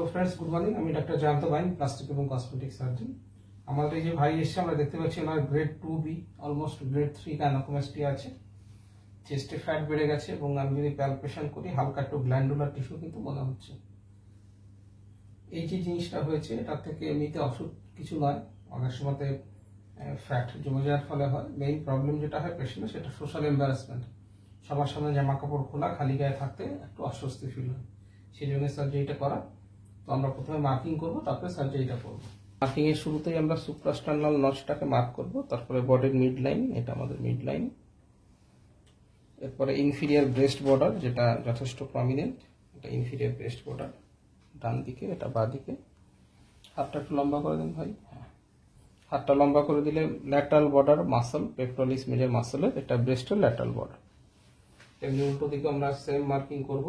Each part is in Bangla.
फ्रेंड्स गुड मॉर्निंग আমি ডক্টর জয়ন্ত বাইন প্লাস্টিক এবং কসমেটিক সার্জন। আমাদের এই যে ভাই এসছে আমরা দেখতে পাচ্ছি ওনার grade 2B almost grade 3 gynaecomastia আছে, চেস্টে ফ্যাট বেড়ে গেছে এবং আমি যদি প্যালপেশন করি হালকা একটু গ্ল্যান্ডুলার টিস্যু কিন্তু মনে হচ্ছে। এই যে জিনিসটা হয়েছে এটা থেকে এমনিতে অসুখ কিছু নয়, অনেক সময়তে ফ্যাট জমে যাওয়ার ফলে হয়। মেইন প্রবলেম যেটা হয় পেশেন্টের সেটা সোশ্যাল এম্বারাসমেন্ট, সবার সামনে জামা কাপড় খোলা খালি গায়ে থাকতে একটু অস্বস্তি ফিল হয়, সেই জন্য সার্জারিটা করা। তো আমরা প্রথমে মার্কিং করব, তারপরে সার্জারিটা করব। মার্কিং এর শুরুতেই আমরা সুপ্রাস্টার্নাল নচটাকে মার্ক করব, তারপরে বডির মিড লাইন, এটা আমাদের মিড লাইন, এরপরে ইনফিরিয়ার ব্রেস্ট বর্ডার যেটা যথেষ্ট প্রমিনেন্ট, এটা ইনফিরিয়ার ব্রেস্ট বর্ডার ডান দিকে, এটা বাঁ দিকে। হাতটা একটু লম্বা করে দিন ভাই, হাতটা লম্বা করে দিলে lateral border muscle, pectoralis major মাসলের, এটা ব্রেস্টের ল্যাটারাল বর্ডার। এমনি উল্টো দিকে আমরা সেম মার্কিং করব,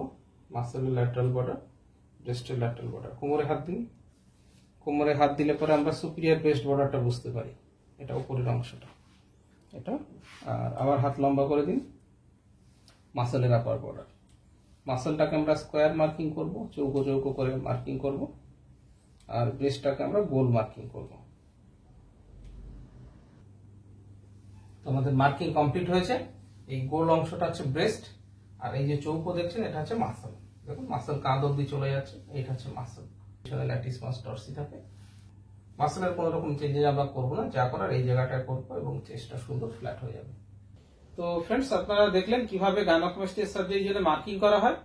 মাসলের ল্যাটারাল বর্ডার, ব্রেস্টের ল্যাটারাল বর্ডার। কোমরে হাত দিন, কোমরে হাত দিলে পরে আমরা সুপিরিয়র ব্রেস্ট বর্ডারটা বুঝতে পারি, এটা উপরের অংশটা এটা। আর আবার হাত লম্বা করে দিন, মাসলের আপার বর্ডার। মাসলটাকে আমরা স্কোয়ার মার্কিং করব, চৌকো চৌকো করে মার্কিং করব, আর ব্রেস্টটাকে আমরা গোল মার্কিং করব। তো আমাদের মার্কিং কমপ্লিট হয়েছে। এই গোল অংশটা হচ্ছে ব্রেস্ট, আর এই যে চৌকো দেখছেন এটা হচ্ছে মাসল। দেখুন মাসল কাঁধ অব্দি চলে যাচ্ছে, এটা হচ্ছে মাসল, পিছনে ল্যাটিস মাস টর্সি থাকে। মাসলের কোনো রকম চেঞ্জেস আমরা করবো না, যা করার এই জায়গাটায় করবো এবং চেস্টটা সুন্দর ফ্ল্যাট হয়ে যাবে। তো ফ্রেন্ডস আপনারা দেখলেন কিভাবে গাইনোকোমাস্টিয়া সার্জারির জন্য মার্কিং করা হয়,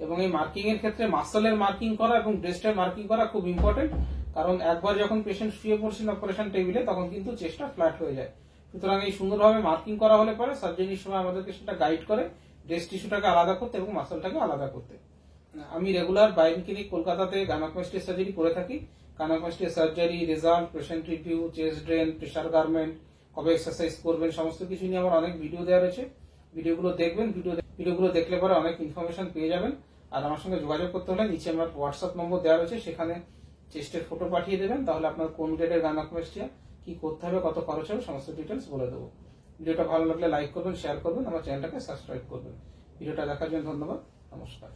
এবং এই মার্কিং এর ক্ষেত্রে মাসলের মার্কিং করা এবং ব্রেস্টের মার্কিং করা খুব ইম্পর্টেন্ট, কারণ একবার যখন পেশেন্ট শুয়ে পড়ছেন অপারেশন টেবিলে তখন কিন্তু চেস্টটা ফ্ল্যাট হয়ে যায়। সুতরাং এই সুন্দরভাবে মার্কিং করা হলে পরে সার্জারির সময় আমাদেরকে সেটা গাইড করে ব্রেস্ট টিস্যুটাকে আলাদা করতে এবং মাসলটাকে আলাদা করতে। আমি রেগুলার বাইন ক্লিনিক কলকাতাতে গাইনোকোমাস্টিয়া সার্জারি করে থাকি। Gynaecomastia surgery, result, patient review, chest drain, pressure garment, কবে এক্সারসাইজ করবেন, সমস্ত কিছু নিয়ে আমার অনেক ভিডিও দেওয়া রয়েছে। ভিডিওগুলো দেখবেন, ভিডিওগুলো দেখলে পরে অনেক ইনফরমেশন পেয়ে যাবেন। আর আমার সঙ্গে যোগাযোগ করতে হলে নিচে আমার হোয়াটসঅ্যাপ নম্বর দেওয়া রয়েছে, সেখানে চেস্টের ফটো পাঠিয়ে দেবেন, তাহলে আপনার কোন গ্রেডের গাইনোকোমাস্টিয়া, কি করতে হবে, কত খরচ হবে, সমস্ত ডিটেলস বলে দেবো। ভিডিওটা ভালো লাগলে লাইক করবেন, শেয়ার করবেন, আমার চ্যানেলটাকে সাবস্ক্রাইব করবেন। ভিডিওটা দেখার জন্য ধন্যবাদ, নমস্কার।